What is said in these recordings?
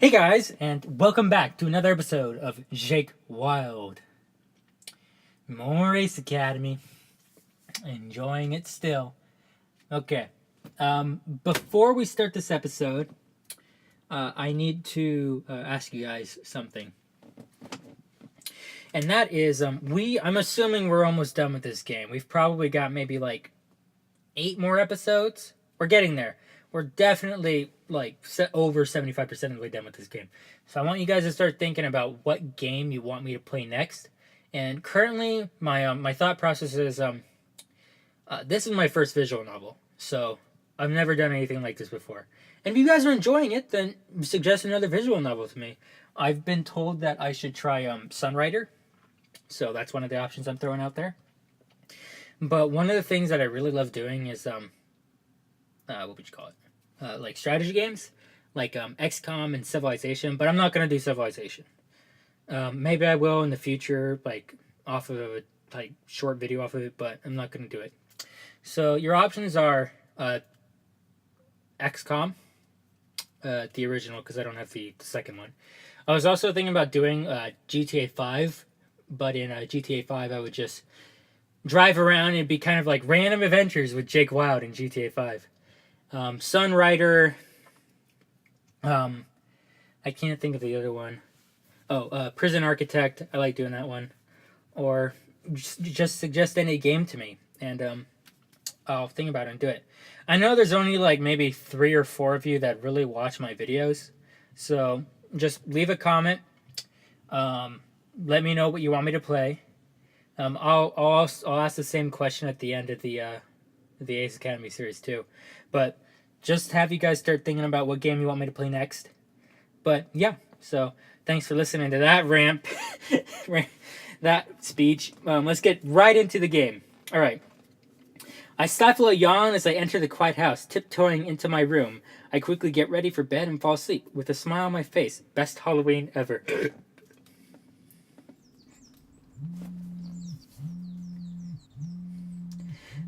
Hey guys, and welcome back to another episode of Jake Wild. More Ace Academy. Enjoying it still. Okay. Before we start this episode, I need to ask you guys something. And that is, I'm assuming we're almost done with this game. We've probably got maybe like 8 more episodes. We're getting there. We're definitely over 75% of the way done with this game. So I want you guys to start thinking about what game you want me to play next. And currently, my thought process is this is my first visual novel. So I've never done anything like this before. And if you guys are enjoying it, then suggest another visual novel to me. I've been told that I should try Sunrider. So that's one of the options I'm throwing out there. But one of the things that I really love doing is what would you call it? Like strategy games, like XCOM and Civilization. But I'm not gonna do Civilization. Maybe I will in the future, like off of a short video off of it. But I'm not gonna do it. So your options are XCOM, the original, because I don't have the second one. I was also thinking about doing GTA 5, but in GTA 5 I would just drive around and it'd be kind of like random adventures with Jake Wild in GTA 5. Sunrider. I can't think of the other one. Prison Architect. I like doing that one. Or just suggest any game to me, and I'll think about it and do it. I know there's only like maybe 3 or 4 of you that really watch my videos, so just leave a comment. Let me know what you want me to play. I'll ask the same question at the end of the Ace Academy series too. But just have you guys start thinking about what game you want me to play next. But yeah, so thanks for listening to that rant, that speech. Let's get right into the game. All right. I stifle a yawn as I enter the quiet house, tiptoeing into my room. I quickly get ready for bed and fall asleep with a smile on my face. Best Halloween ever.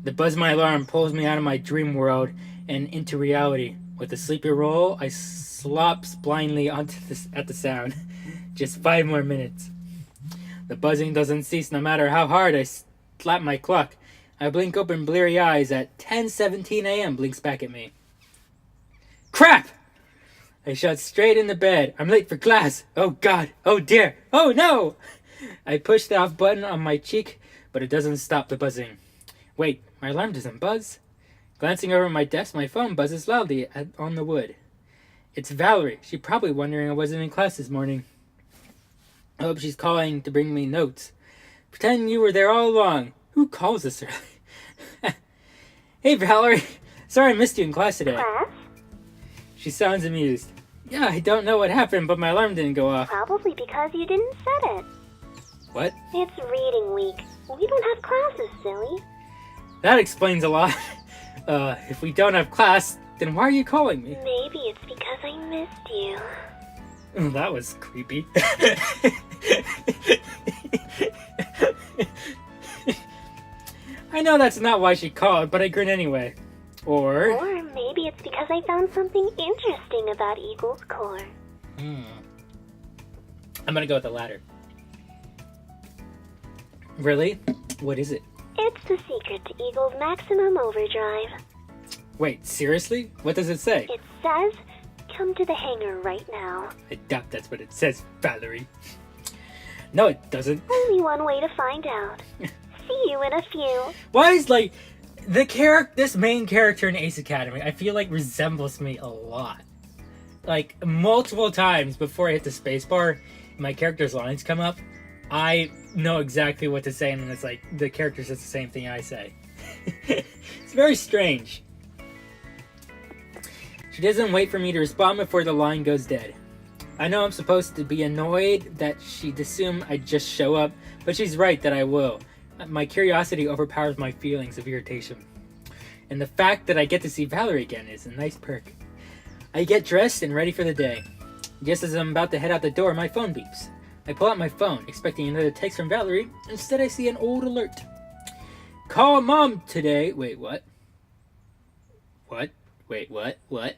The buzz of my alarm pulls me out of my dream world and into reality. With a sleepy roll, I slops blindly at the sound. Just 5 more minutes. The buzzing doesn't cease no matter how hard I slap my clock. I blink open bleary eyes at 10:17 a.m. blinks back at me. Crap! I shot straight into bed. I'm late for class. Oh God. Oh dear. Oh no! I push the off button on my cheek, but it doesn't stop the buzzing. Wait, my alarm doesn't buzz. Glancing over my desk, my phone buzzes loudly on the wood. It's Valerie. She's probably wondering I wasn't in class this morning. I hope she's calling to bring me notes. Pretend you were there all along. Who calls this early? Hey, Valerie. Sorry I missed you in class today. Class? She sounds amused. Yeah, I don't know what happened, but my alarm didn't go off. Probably because you didn't set it. What? It's reading week. We don't have classes, silly. That explains a lot. If we don't have class, then why are you calling me? Maybe it's because I missed you. Oh, that was creepy. I know that's not why she called, but I grin anyway. Or maybe it's because I found something interesting about Eagle's core. I'm gonna go with the latter. Really? What is it? It's the secret to Eagle's maximum overdrive. Wait, seriously? What does it say? It says, come to the hangar right now. I doubt that's what it says, Valerie. No, it doesn't. Only one way to find out. See you in a few. Why is this main character in Ace Academy, I feel like resembles me a lot. Like multiple times before I hit the spacebar, my character's lines come up. I know exactly what to say, and it's like the character says the same thing I say. It's very strange. She doesn't wait for me to respond before the line goes dead. I know I'm supposed to be annoyed that she'd assume I'd just show up, but she's right that I will. My curiosity overpowers my feelings of irritation. And the fact that I get to see Valerie again is a nice perk. I get dressed and ready for the day. Just as I'm about to head out the door, my phone beeps. I pull out my phone, expecting another text from Valerie. Instead, I see an old alert. Call mom today. Wait, what? What? Wait, what? What?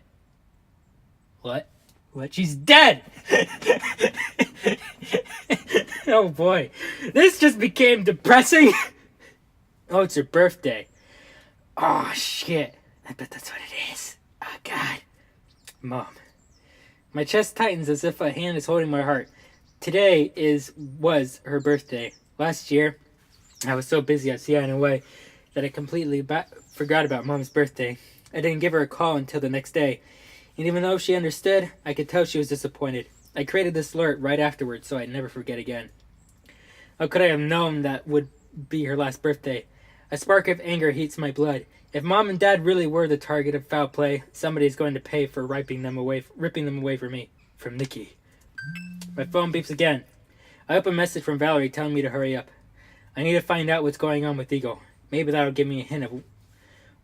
What? What? She's dead! Oh boy. This just became depressing. Oh, it's her birthday. Oh, shit. I bet that's what it is. Oh, God. Mom. My chest tightens as if a hand is holding my heart. Today was her birthday. Last year, I was so busy at CNOA that I completely forgot about Mom's birthday. I didn't give her a call until the next day. And even though she understood, I could tell she was disappointed. I created this alert right afterwards so I'd never forget again. How could I have known that would be her last birthday? A spark of anger heats my blood. If Mom and Dad really were the target of foul play, somebody's going to pay for ripping them away from me. From Nikki. My phone beeps again. I open a message from Valerie telling me to hurry up. I need to find out what's going on with Eagle. Maybe that'll give me a hint of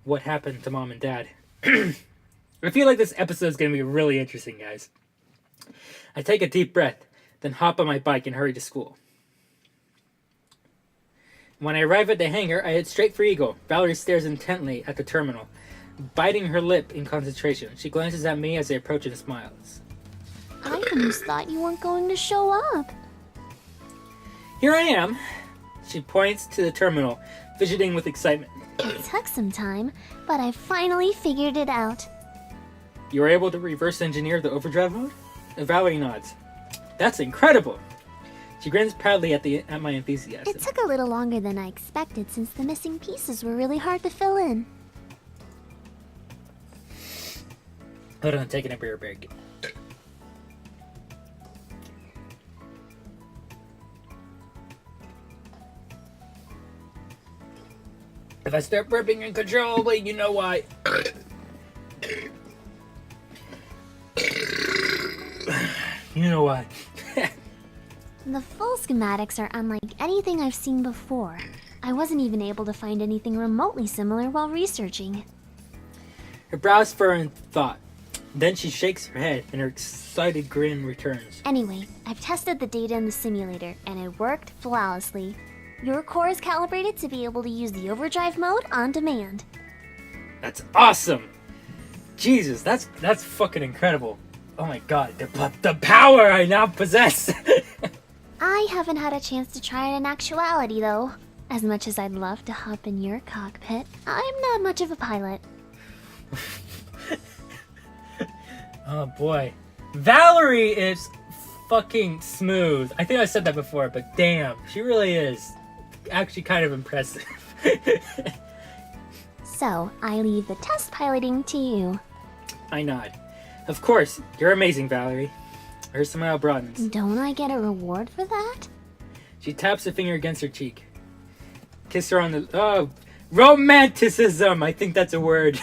what happened to Mom and Dad. I feel like this episode is going to be really interesting, guys. I take a deep breath, then hop on my bike and hurry to school. When I arrive at the hangar, I head straight for Eagle. Valerie stares intently at the terminal, biting her lip in concentration. She glances at me as I approach and smiles. I almost thought you weren't going to show up. Here I am. She points to the terminal, fidgeting with excitement. It took some time, but I finally figured it out. You were able to reverse engineer the overdrive mode? Valerie nods. That's incredible! She grins proudly at my enthusiasm. It took a little longer than I expected since the missing pieces were really hard to fill in. Hold on, taking a beer break. If I start burping uncontrollably, you know why. You know why. The full schematics are unlike anything I've seen before. I wasn't even able to find anything remotely similar while researching. Her brows furrow in thought. Then she shakes her head and her excited grin returns. Anyway, I've tested the data in the simulator, and it worked flawlessly. Your core is calibrated to be able to use the overdrive mode on demand. That's awesome! Jesus, that's fucking incredible. Oh my god, the power I now possess! I haven't had a chance to try it in actuality, though. As much as I'd love to hop in your cockpit, I'm not much of a pilot. Oh boy. Valerie is fucking smooth. I think I said that before, but damn, she really is actually kind of impressive. So, I leave the test piloting to you. I nod. Of course, you're amazing, Valerie. Her smile broadens. Don't I get a reward for that? She taps a finger against her cheek. Kiss her on the... Oh, romanticism! I think that's a word.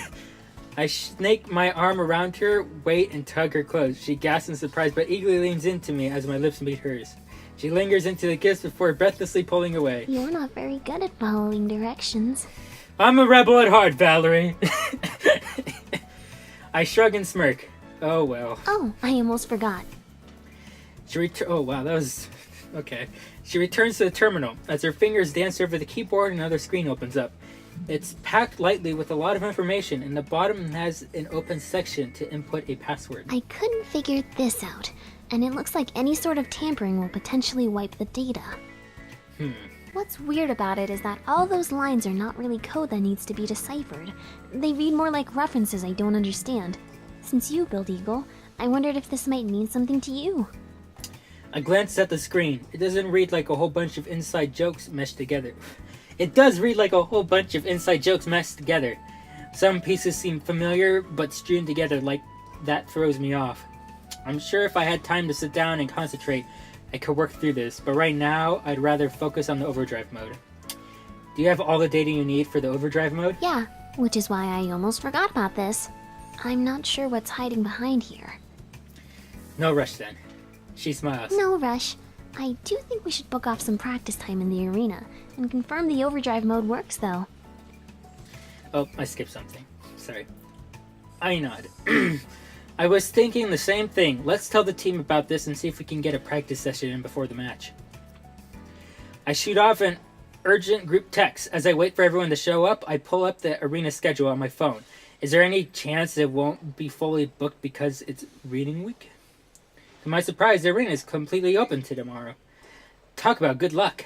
I snake my arm around her, wait, and tug her close. She gasps in surprise, but eagerly leans into me as my lips meet hers. She lingers into the kiss before breathlessly pulling away. You're not very good at following directions. I'm a rebel at heart, Valerie. I shrug and smirk. Oh, well. Oh, I almost forgot. Oh, wow, that was... Okay. She returns to the terminal. As her fingers dance over the keyboard, another screen opens up. It's packed lightly with a lot of information, and the bottom has an open section to input a password. I couldn't figure this out, and it looks like any sort of tampering will potentially wipe the data. What's weird about it is that all those lines are not really code that needs to be deciphered. They read more like references I don't understand. Since you build Eagle, I wondered if this might mean something to you. I glanced at the screen. It doesn't read like a whole bunch of inside jokes meshed together. It does read like a whole bunch of inside jokes meshed together. Some pieces seem familiar, but strewn together like that throws me off. I'm sure if I had time to sit down and concentrate, I could work through this, but right now, I'd rather focus on the overdrive mode. Do you have all the data you need for the overdrive mode? Yeah, which is why I almost forgot about this. I'm not sure what's hiding behind here. No rush then. She smiles. No rush. I do think we should book off some practice time in the arena and confirm the overdrive mode works, though. Oh, I skipped something. Sorry. I nod. I was thinking the same thing. Let's tell the team about this and see if we can get a practice session in before the match. I shoot off an urgent group text. As I wait for everyone to show up, I pull up the arena schedule on my phone. Is there any chance it won't be fully booked because it's reading week? To my surprise, the arena is completely open to tomorrow. Talk about good luck.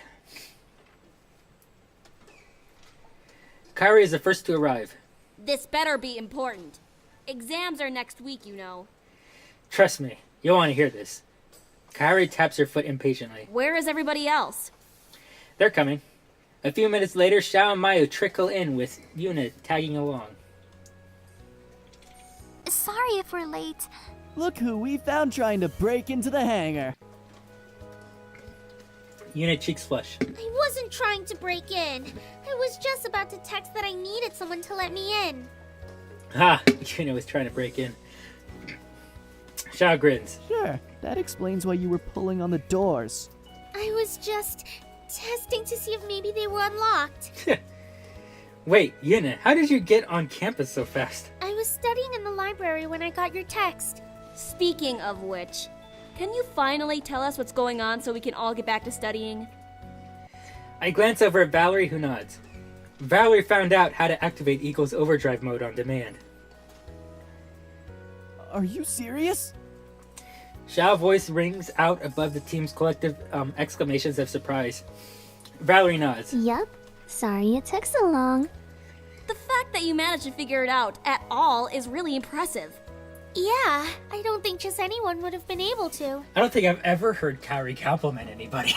Kairi is the first to arrive. This better be important. Exams are next week, you know. Trust me, you'll want to hear this. Kairi taps her foot impatiently. Where is everybody else? They're coming. A few minutes later, Xiao and Mayu trickle in with Yuna tagging along. Sorry if we're late. Look who we found trying to break into the hangar. Yuna cheeks flush. I wasn't trying to break in. I was just about to text that I needed someone to let me in. Ha! Yuna was trying to break in. Xiao grins. Sure, that explains why you were pulling on the doors. I was just testing to see if maybe they were unlocked. Wait, Yuna, how did you get on campus so fast? I was studying in the library when I got your text. Speaking of which, can you finally tell us what's going on so we can all get back to studying? I glance over at Valerie, who nods. Valerie found out how to activate Eagle's overdrive mode on demand. Are you serious? Xiao's voice rings out above the team's collective exclamations of surprise. Valerie nods. Yup. Sorry it took so long. The fact that you managed to figure it out at all is really impressive. Yeah, I don't think just anyone would have been able to. I don't think I've ever heard Kairi compliment anybody.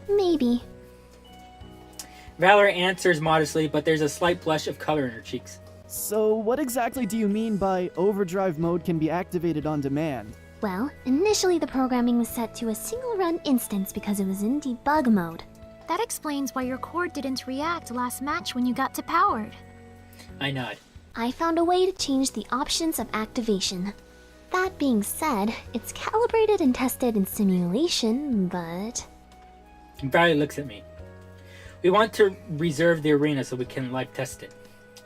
Maybe. Valerie answers modestly, but there's a slight blush of color in her cheeks. So, what exactly do you mean by overdrive mode can be activated on demand? Well, initially the programming was set to a single run instance because it was in debug mode. That explains why your core didn't react last match when you got to powered. I nod. I found a way to change the options of activation. That being said, it's calibrated and tested in simulation, but... Valerie looks at me. We want to reserve the arena so we can live test it.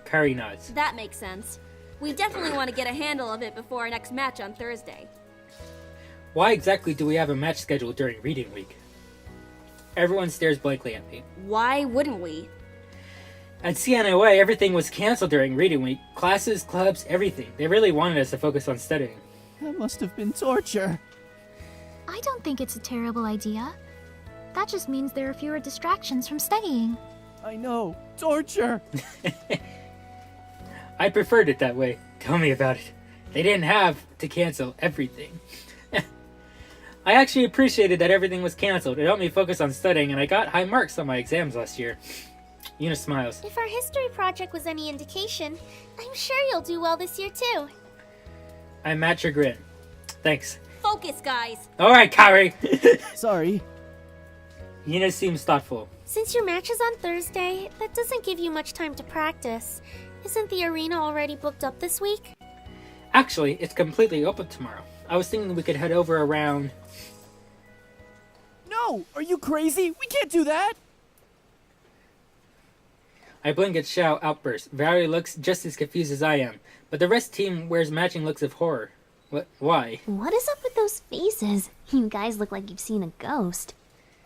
Kairi nods. That makes sense. We definitely want to get a handle of it before our next match on Thursday. Why exactly do we have a match scheduled during reading week? Everyone stares blankly at me. Why wouldn't we? At CNOA, everything was canceled during reading week. Classes, clubs, everything. They really wanted us to focus on studying. That must have been torture. I don't think it's a terrible idea. That just means there are fewer distractions from studying. I know, torture. I preferred it that way. Tell me about it. They didn't have to cancel everything. I actually appreciated that everything was canceled. It helped me focus on studying, and I got high marks on my exams last year. Yuna smiles. If our history project was any indication, I'm sure you'll do well this year too. I match her grin. Thanks. Focus, guys! Alright, Kairi! Sorry. Yuna seems thoughtful. Since your match is on Thursday, that doesn't give you much time to practice. Isn't the arena already booked up this week? Actually, it's completely open tomorrow. I was thinking we could head over around... No! Are you crazy? We can't do that! I blink at Xiao outburst. Valerie looks just as confused as I am, but the rest team wears matching looks of horror. What? Why? What is up with those faces? You guys look like you've seen a ghost.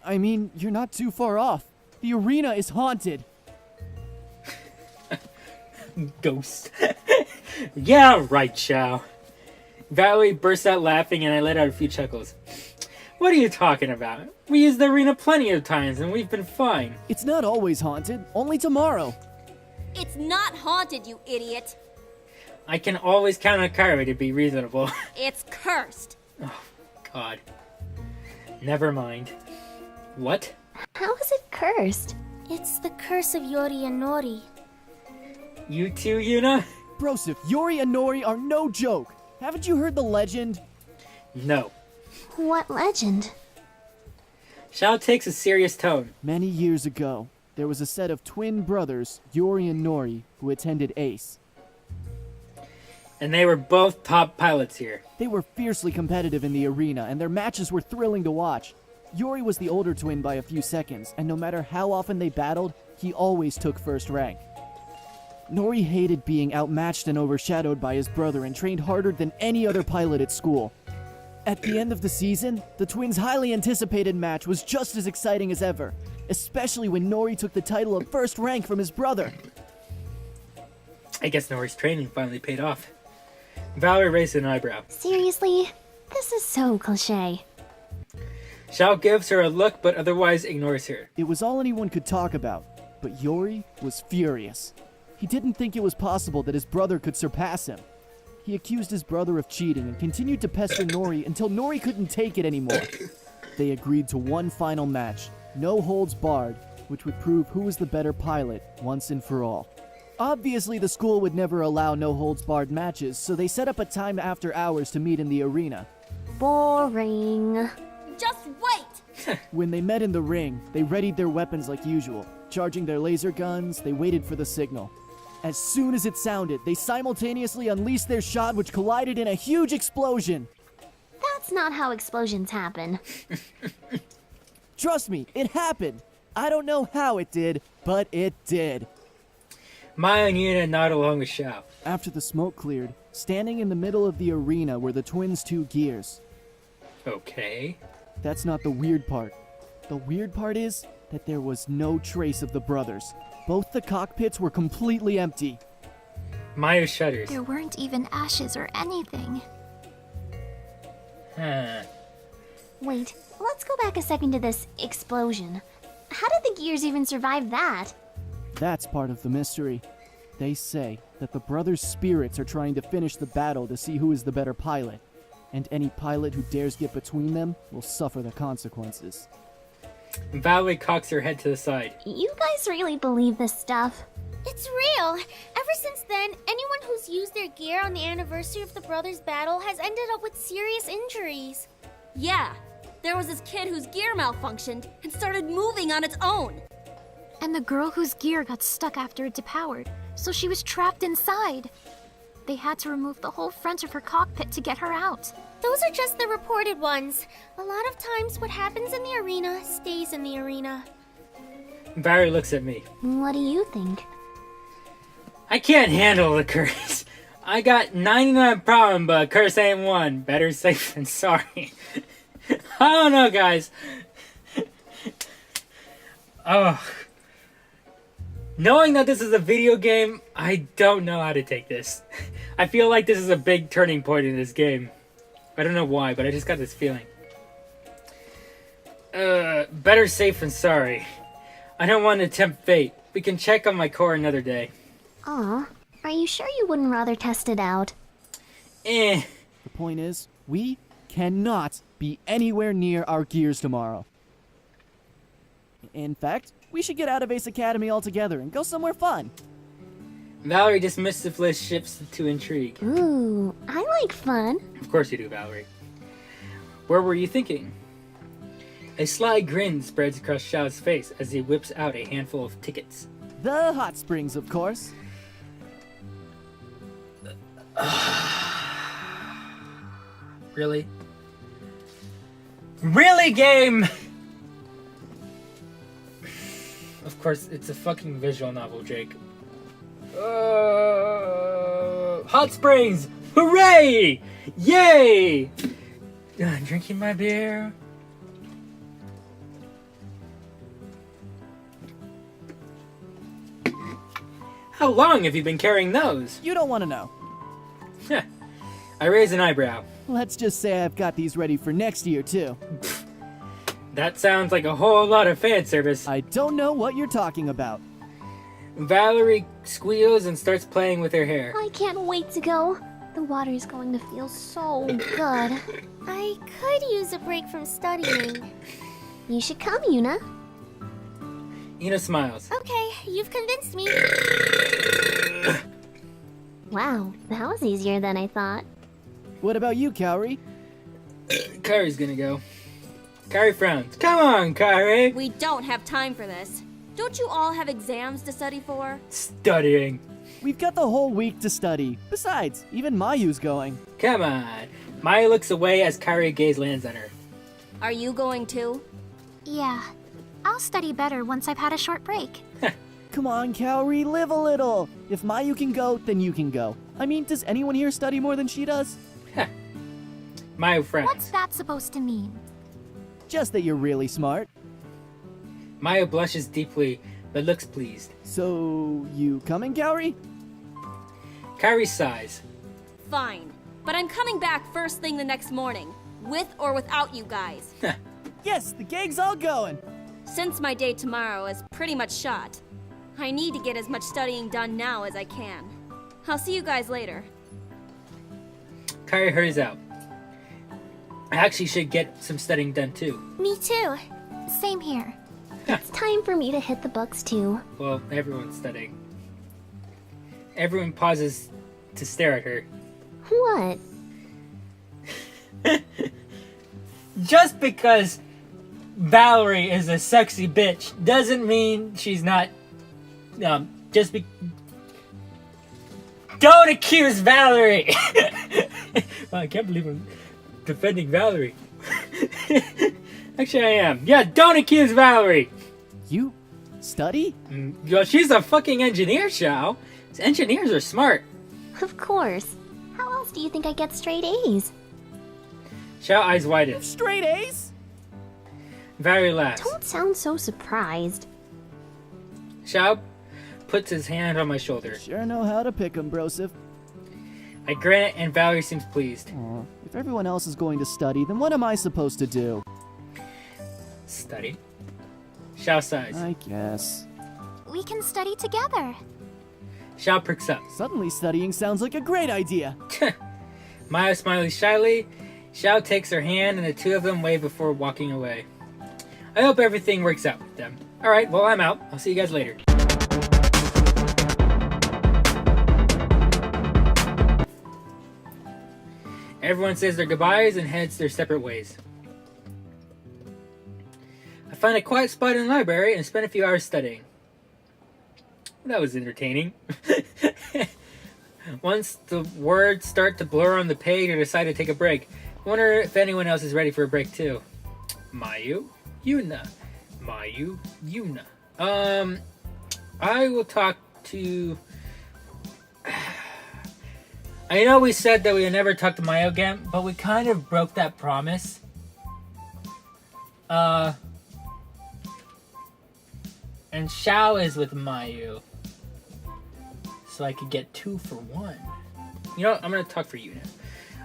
I mean, you're not too far off. The arena is haunted. Ghost. Yeah, right, Xiao. Valerie bursts out laughing and I let out a few chuckles. What are you talking about? We used the arena plenty of times and we've been fine. It's not always haunted, only tomorrow. It's not haunted, you idiot! I can always count on Kairi to be reasonable. It's cursed! God. Never mind. What? How is it cursed? It's the curse of Yori and Nori. You too, Yuna? Broseph, Yori and Nori are no joke. Haven't you heard the legend? No. What legend? Xiao takes a serious tone. Many years ago, there was a set of twin brothers, Yori and Nori, who attended ACE. And they were both top pilots here. They were fiercely competitive in the arena, and their matches were thrilling to watch. Yori was the older twin by a few seconds, and no matter how often they battled, he always took first rank. Nori hated being outmatched and overshadowed by his brother and trained harder than any other pilot at school. At the end of the season, the twins' highly anticipated match was just as exciting as ever, especially when Nori took the title of first rank from his brother. I guess Nori's training finally paid off. Valerie raised an eyebrow. Seriously? This is so cliche. Xiao gives her a look but otherwise ignores her. It was all anyone could talk about, but Yori was furious. He didn't think it was possible that his brother could surpass him. He accused his brother of cheating and continued to pester Nori until Nori couldn't take it anymore. They agreed to one final match, no holds barred, which would prove who was the better pilot once and for all. Obviously, the school would never allow no holds barred matches, so they set up a time after hours to meet in the arena. Boring. Just wait! When they met in the ring, they readied their weapons like usual. Charging their laser guns, they waited for the signal. As soon as it sounded, they simultaneously unleashed their shot, which collided in a huge explosion. That's not how explosions happen. Trust me, it happened. I don't know how it did, but it did. Maya and Yuna nod along with Xiao. After the smoke cleared, standing in the middle of the arena were the twins' two gears. Okay. That's not the weird part. The weird part is that there was no trace of the brothers. Both the cockpits were completely empty. Maya shudders. There weren't even ashes or anything. Huh. Wait, let's go back a second to this explosion. How did the gears even survive that? That's part of the mystery. They say that the brothers' spirits are trying to finish the battle to see who is the better pilot, and any pilot who dares get between them will suffer the consequences. Valerie cocks her head to the side. You guys really believe this stuff? It's real. Ever since then, anyone who's used their gear on the anniversary of the brothers' battle has ended up with serious injuries. Yeah, there was this kid whose gear malfunctioned and started moving on its own. And the girl whose gear got stuck after it depowered, so she was trapped inside. They had to remove the whole front of her cockpit to get her out. Those are just the reported ones. A lot of times, what happens in the arena stays in the arena. Valerie looks at me. What do you think? I can't handle the curse. I got 99 problem, but curse ain't one. Better safe than sorry. I don't know, guys. Oh. Knowing that this is a video game, I don't know how to take this. I feel like this is a big turning point in this game. I don't know why, but I just got this feeling. Better safe than sorry. I don't want to tempt fate. We can check on my core another day. Aw, are you sure you wouldn't rather test it out? Eh. The point is, we cannot be anywhere near our gears tomorrow. In fact, we should get out of Ace Academy altogether and go somewhere fun. Valerie dismissively shifts to intrigue. Ooh, I like fun. Of course you do, Valerie. Where were you thinking? A sly grin spreads across Xiao's face as he whips out a handful of tickets. The hot springs, of course. Really? Really, game? Of course, it's a fucking visual novel, Jake. Hot springs! Hooray! Yay! Drinking my beer. How long have you been carrying those? You don't want to know. I raise an eyebrow. Let's just say I've got these ready for next year, too. That sounds like a whole lot of fan service. I don't know what you're talking about. Valerie squeals and starts playing with her hair. I can't wait to go. The water's going to feel so good. I could use a break from studying. You should come, Yuna. Ina smiles. Okay, you've convinced me. Wow, that was easier than I thought. What about you, Kaori? Kyrie's gonna go. Kyrie frowns. Come on, Kyrie! We don't have time for this. Don't you all have exams to study for? Studying. We've got the whole week to study. Besides, even Mayu's going. Come on. Maya looks away as Kyrie's gaze lands on her. Are you going too? Yeah, I'll study better once I've had a short break. Come on, Kaori, live a little. If Mayu can go, then you can go. I mean, does anyone here study more than she does? Maya frowns. What's that supposed to mean? Just that you're really smart. Maya blushes deeply, but looks pleased. So, you coming, Kaori? Kyrie sighs. Fine, but I'm coming back first thing the next morning. with or without you guys. Yes, the gang's all going. Since my day tomorrow is pretty much shot, I need to get as much studying done now as I can. I'll see you guys later. Kairi hurries out. I actually should get some studying done too. Me too. Same here. It's time for me to hit the books too. Well, everyone's studying. Everyone pauses to stare at her. What? Just because Valerie is a sexy bitch doesn't mean she's not. Just be. Don't accuse Valerie! Wow, I can't believe I'm defending Valerie. Actually, I am. Yeah, don't accuse Valerie! You study? Yo, she's a fucking engineer, Xiao. Engineers are smart. Of course. How else do you think I get straight A's? Xiao eyes widen. Straight A's? Valerie laughs. Don't sound so surprised. Xiao puts his hand on my shoulder. Sure know how to pick 'em, Broseph. I grin and Valerie seems pleased. Aw, if everyone else is going to study, then what am I supposed to do? Study. Xiao sighs. I guess. We can study together. Xiao perks up. Suddenly studying sounds like a great idea. Maya smiles shyly. Xiao takes her hand and the two of them wave before walking away. I hope everything works out with them. Alright, well, I'm out. I'll see you guys later. Everyone says their goodbyes and heads their separate ways. I find a quiet spot in the library and spend a few hours studying. That was entertaining. Once the words start to blur on the page, I decide to take a break. Wonder if anyone else is ready for a break too. Mayu, Yuna, Mayu, Yuna. I will talk to. I know we said that we would never talk to Mayu again, but we kind of broke that promise. And Xiao is with Mayu. So I could get 2 for 1. You know what? I'm gonna talk for Yuna.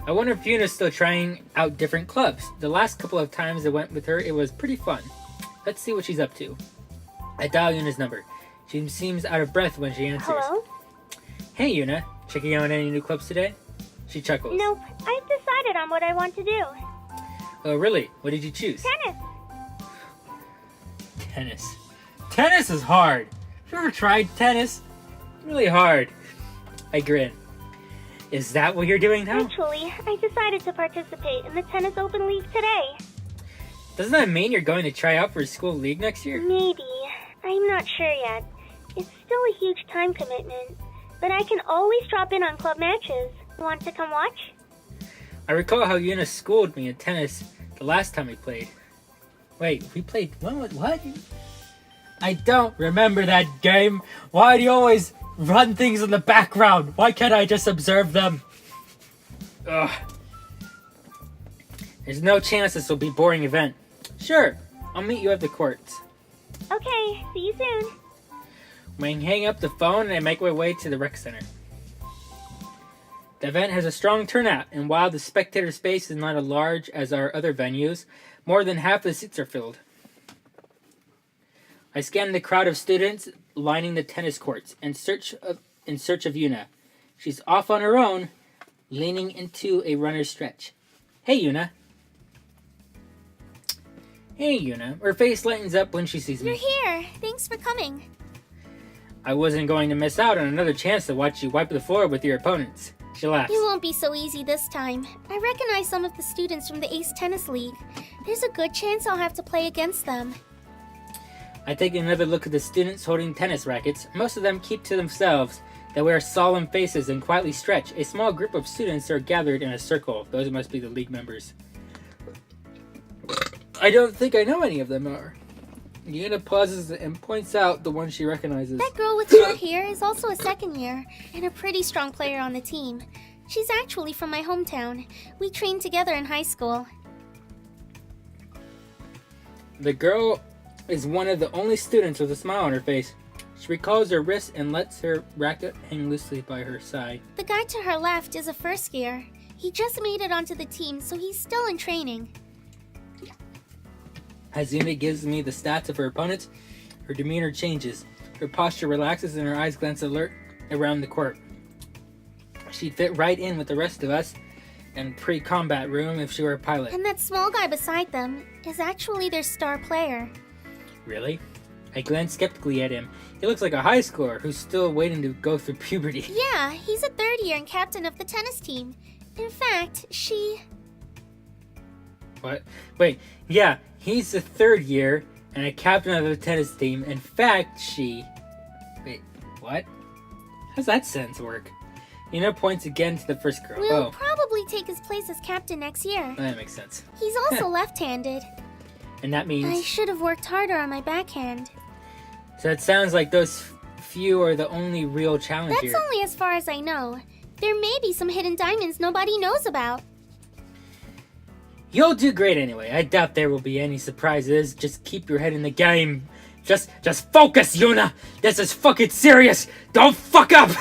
I wonder if Yuna's still trying out different clubs. The last couple of times I went with her, it was pretty fun. Let's see what she's up to. I dial Yuna's number. She seems out of breath when she answers. Hello? Hey Yuna, checking out any new clubs today? She chuckles. Nope. I've decided on what I want to do. Oh really? What did you choose? Tennis. Tennis. Tennis is hard. Have you ever tried tennis? Really hard. I grin. Is that what you're doing now? Actually, I decided to participate in the Tennis Open League today. Doesn't that mean you're going to try out for a school league next year? Maybe. I'm not sure yet. It's still a huge time commitment. But I can always drop in on club matches. Want to come watch? I recall how Yuna schooled me in tennis the last time we played. Wait, we played... What? I don't remember that game. Why do you always run things in the background? Why can't I just observe them? Ugh. There's no chance this will be a boring event. Sure, I'll meet you at the courts. Okay, see you soon. I hang up the phone and I make my way to the rec center. The event has a strong turnout, and while the spectator space is not as large as our other venues, more than half the seats are filled. I scan the crowd of students lining the tennis courts in search of Yuna. She's off on her own, leaning into a runner's stretch. Hey, Yuna. Hey, Yuna. Her face lightens up when she sees me. You're here. Thanks for coming. I wasn't going to miss out on another chance to watch you wipe the floor with your opponents. She laughs. You won't be so easy this time. I recognize some of the students from the Ace Tennis League. There's a good chance I'll have to play against them. I take another look at the students holding tennis rackets. Most of them keep to themselves. They wear solemn faces and quietly stretch. A small group of students are gathered in a circle. Those must be the league members. I don't think I know any of them are. Yuna pauses and points out the one she recognizes. That girl with short hair is also a second year, and a pretty strong player on the team. She's actually from my hometown. We trained together in high school. The girl is one of the only students with a smile on her face. She recalls her wrist and lets her racket hang loosely by her side. The guy to her left is a first year. He just made it onto the team, so he's still in training. As Yuna gives me the stats of her opponents, her demeanor changes. Her posture relaxes and her eyes glance alert around the court. She'd fit right in with the rest of us in pre-combat room if she were a pilot. And that small guy beside them is actually their star player. Really? I glanced skeptically at him. He looks like a high schooler who's still waiting to go through puberty. Yeah, he's a third year and captain of the tennis team. In fact, she... What? Wait, yeah, he's the third year and a captain of the tennis team. In fact, she... Wait, what? How's that sentence work? Yuna points again to the first girl. will probably take his place as captain next year. That makes sense. He's also left-handed. And that means... I should have worked harder on my backhand. So it sounds like those few are the only real challenge That's here. only as far as I know. There may be some hidden diamonds nobody knows about. You'll do great anyway. I doubt there will be any surprises. Just keep your head in the game. Just focus, Yuna! This is fucking serious! Don't fuck up!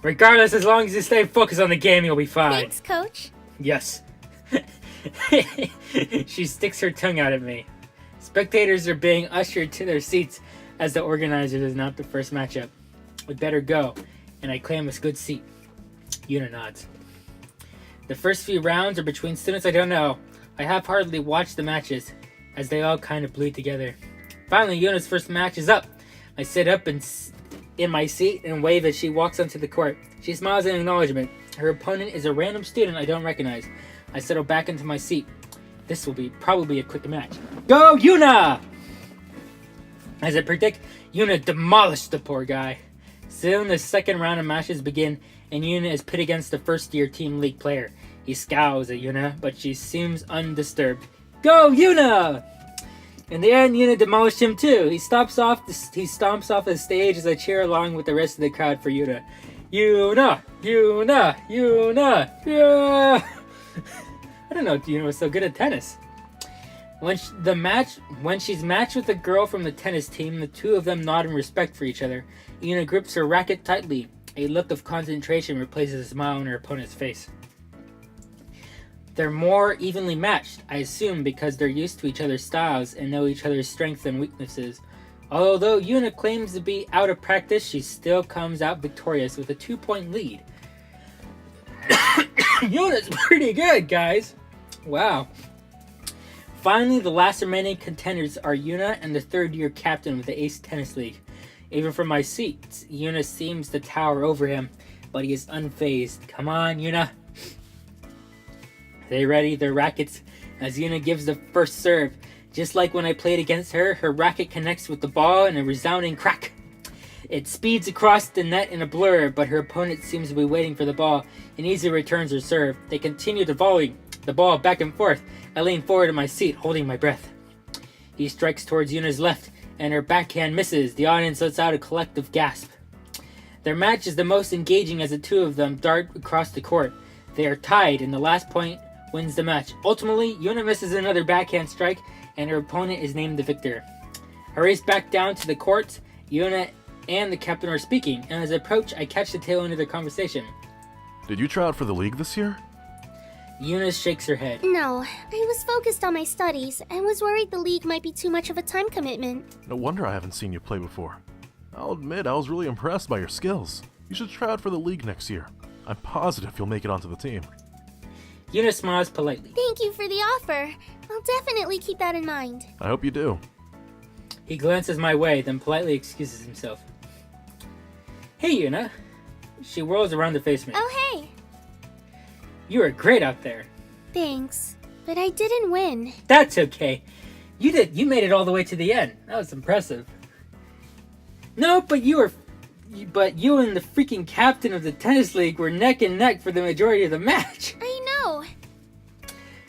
Regardless, as long as you stay focused on the game, you'll be fine. Thanks, Coach. Yes. She sticks her tongue out at me. Spectators are being ushered to their seats as the organizer is not the first matchup. We better go, and I claim a good seat. Yuna nods. The first few rounds are between students I don't know. I have hardly watched the matches, as they all kind of bleed together. Finally, Yuna's first match is up. I sit up in my seat and wave as she walks onto the court. She smiles in acknowledgement. Her opponent is a random student I don't recognize. I settle back into my seat. This will probably be a quick match. Go, Yuna! As I predict, Yuna demolished the poor guy. Soon the second round of matches begin, and Yuna is pit against the first-year Team League player. He scowls at Yuna, but she seems undisturbed. Go, Yuna! In the end, Yuna demolished him too. He stomps off the stage as I cheer along with the rest of the crowd for Yuna. Yuna! Yuna! Yuna! Yeah! I don't know if Yuna was so good at tennis. When she's matched with a girl from the tennis team, the two of them nod in respect for each other. Yuna grips her racket tightly. A look of concentration replaces a smile on her opponent's face. They're more evenly matched, I assume, because they're used to each other's styles and know each other's strengths and weaknesses. Although Yuna claims to be out of practice, she still comes out victorious with a 2-point lead. Yuna's pretty good, guys. Wow. Finally, the last remaining contenders are Yuna and the third-year captain of the Ace Tennis League. Even from my seat, Yuna seems to tower over him, but he is unfazed. Come on, Yuna. They ready their rackets as Yuna gives the first serve. Just like when I played against her, her racket connects with the ball in a resounding crack. It speeds across the net in a blur, but her opponent seems to be waiting for the ball and easily returns her serve. They continue to volley the ball back and forth. I lean forward in my seat, holding my breath. He strikes towards Yuna's left, and her backhand misses. The audience lets out a collective gasp. Their match is the most engaging as the two of them dart across the court. They are tied, and the last point wins the match. Ultimately, Yuna misses another backhand strike, and her opponent is named the victor. I race back down to the court. Yuna and the captain are speaking, and as I approach, I catch the tail end of their conversation. Did you try out for the league this year? Yuna shakes her head. No, I was focused on my studies and was worried the league might be too much of a time commitment. No wonder I haven't seen you play before. I'll admit I was really impressed by your skills. You should try out for the league next year. I'm positive you'll make it onto the team. Yuna smiles politely. Thank you for the offer. I'll definitely keep that in mind. I hope you do. He glances my way, then politely excuses himself. Hey, Yuna. She whirls around to face me. Oh, hey. You are great out there. Thanks, but I didn't win. That's okay. You made it all the way to the end. That was impressive. No, but you and the freaking captain of the tennis league were neck and neck for the majority of the match. I know.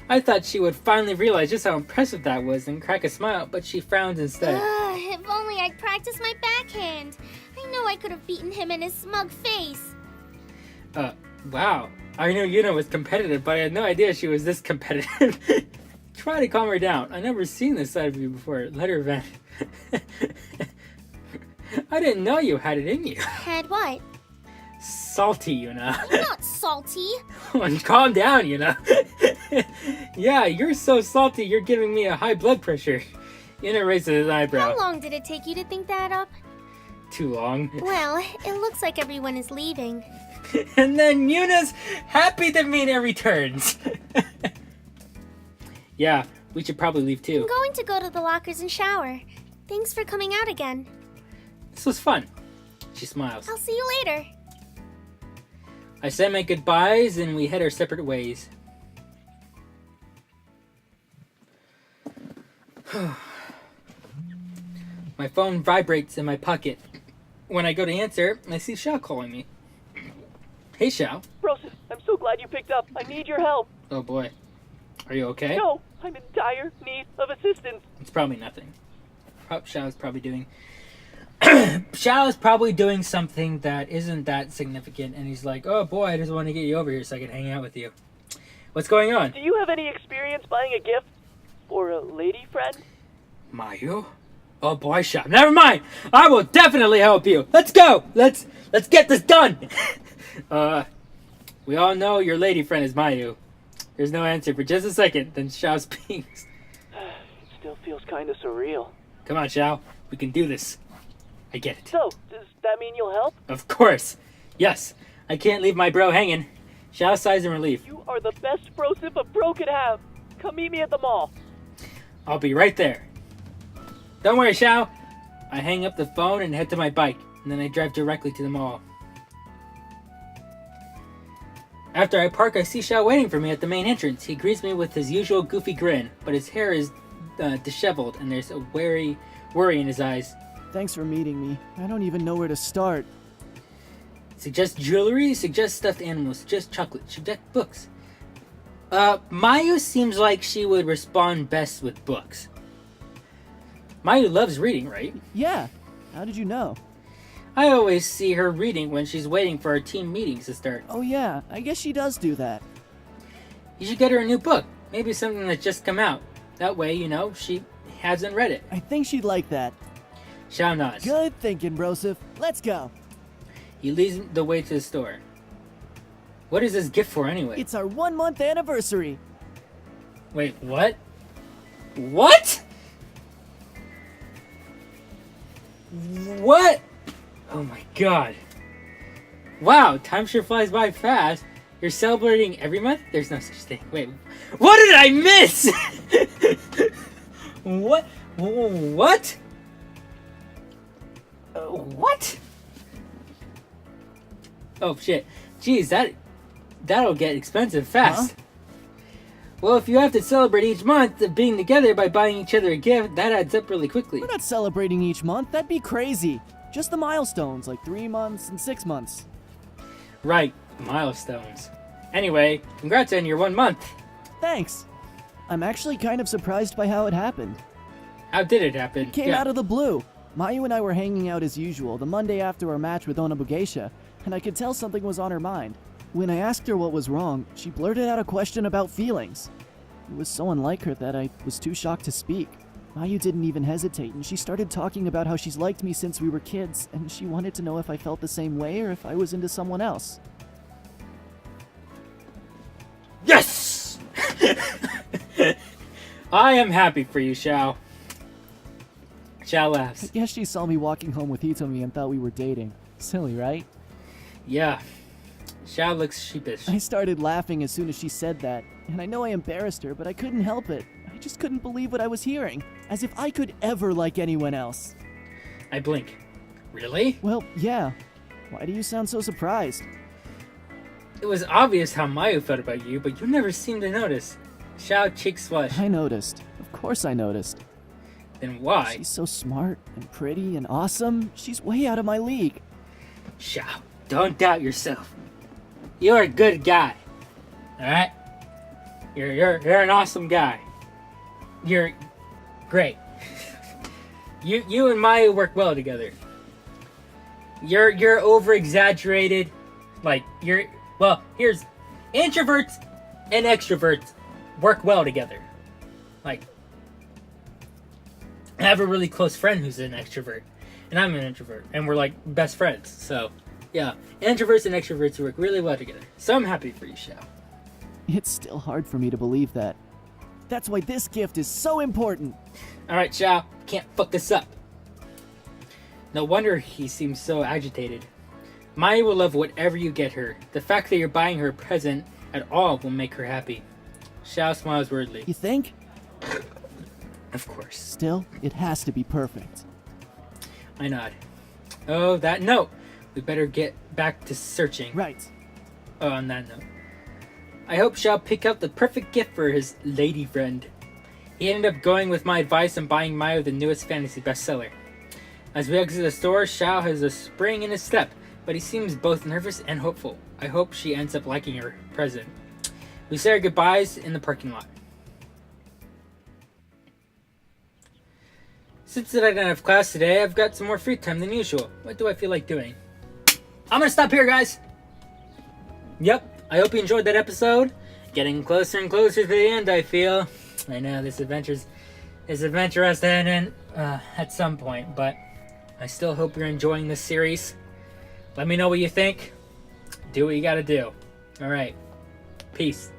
I thought she would finally realize just how impressive that was and crack a smile, but she frowns instead. If only I'd practiced my backhand. I know I could have beaten him in his smug face. Wow. I knew Yuna was competitive, but I had no idea she was this competitive. Try to calm her down. I've never seen this side of you before. Let her vent. I didn't know you had it in you. Had what? salty, you know. I'm not salty. Calm down, you know. Yeah, you're so salty, you're giving me a high blood pressure. Yuna raises his eyebrow. How long did it take you to think that up? Too long. Well, it looks like everyone is leaving. And then Yuna's happy that Mina returns. Yeah, we should probably leave too. I'm going to go to the lockers and shower. Thanks for coming out again. This was fun. She smiles. I'll see you later. I say my goodbyes and we head our separate ways. My phone vibrates in my pocket. When I go to answer, I see Xiao calling me. Hey, Xiao. Broseph, I'm so glad you picked up. I need your help. Oh boy. Are you okay? No, I'm in dire need of assistance. It's probably nothing. Xiao's probably doing... Xiao is probably doing something that isn't that significant, and he's like, oh boy, I just want to get you over here so I can hang out with you. What's going on? Do you have any experience buying a gift for a lady friend? Mayu? Oh boy, Xiao. Never mind! I will definitely help you! Let's go! Let's get this done! We all know your lady friend is Mayu. There's no answer for just a second, then Xiao speaks. It still feels kind of surreal. Come on, Xiao. We can do this. I get it. So, does that mean you'll help? Of course. Yes. I can't leave my bro hanging. Xiao sighs in relief. You are the best Broseph a bro could have. Come meet me at the mall. I'll be right there. Don't worry, Xiao. I hang up the phone and head to my bike, and then I drive directly to the mall. After I park, I see Xiao waiting for me at the main entrance. He greets me with his usual goofy grin, but his hair is disheveled, and there's a worry in his eyes. Thanks for meeting me. I don't even know where to start. Suggest jewelry, suggest stuffed animals, suggest chocolate, suggest books. Mayu seems like she would respond best with books. Mayu loves reading, right? Yeah. How did you know? I always see her reading when she's waiting for our team meetings to start. Oh yeah, I guess she does do that. You should get her a new book. Maybe something that's just come out. That way, you know, she hasn't read it. I think she'd like that. Xiao nods. Good thinking, Broseph. Let's go. He leads the way to the store. What is this gift for anyway? It's our 1-month anniversary. Wait, what? What? What? Oh my god. Wow, time sure flies by fast. You're celebrating every month? There's no such thing. Wait, what did I miss? What? What? What? Oh shit. Jeez, that'll get expensive fast. Huh? Well, if you have to celebrate each month of being together by buying each other a gift, that adds up really quickly. We're not celebrating each month. That'd be crazy. Just the milestones, like 3 months and 6 months. Right, milestones. Anyway, congrats on your 1 month. Thanks. I'm actually kind of surprised by how it happened. How did it happen? It came out of the blue. Mayu and I were hanging out as usual the Monday after our match with Onabugeisha, and I could tell something was on her mind. When I asked her what was wrong, she blurted out a question about feelings. It was so unlike her that I was too shocked to speak. Mayu didn't even hesitate, and she started talking about how she's liked me since we were kids, and she wanted to know if I felt the same way or if I was into someone else. Yes! I am happy for you, Xiao. Xiao laughs. I guess she saw me walking home with Hitomi and thought we were dating. Silly, right? Yeah. Xiao looks sheepish. I started laughing as soon as she said that, and I know I embarrassed her, but I couldn't help it. I just couldn't believe what I was hearing, as if I could ever like anyone else. I blink. Really? Well, yeah. Why do you sound so surprised? It was obvious how Mayu felt about you, but you never seemed to notice. Xiao cheeks flush. I noticed. Of course I noticed. Then why? She's so smart and pretty and awesome. She's way out of my league. Xiao, don't doubt yourself. You're a good guy. Alright? You're an awesome guy. You're great. You and Mayu work well together. You're over exaggerated. Like here's introverts and extroverts work well together. Like, I have a really close friend who's an extrovert, and I'm an introvert, and we're like best friends. So Yeah, introverts and extroverts work really well together. So I'm happy for you, Xiao. It's still hard for me to believe that. That's why this gift is so important. Alright, Xiao, can't fuck this up. No wonder he seems so agitated. Maya will love whatever you get her. The fact that you're buying her a present at all will make her happy. Xiao smiles weirdly. You think? Of course. Still, it has to be perfect. I nod. Oh, that note! We better get back to searching. Right. Oh, on that note. I hope Xiao pick out the perfect gift for his lady friend. He ended up going with my advice and buying Maya the newest fantasy bestseller. As we exit the store, Xiao has a spring in his step, but he seems both nervous and hopeful. I hope she ends up liking her present. We say our goodbyes in the parking lot. Since I didn't have class today, I've got some more free time than usual. What do I feel like doing? I'm gonna stop here, guys! Yep, I hope you enjoyed that episode. Getting closer and closer to the end, I feel. I know, this adventure has to end at some point, but I still hope you're enjoying this series. Let me know what you think. Do what you gotta do. Alright. Peace.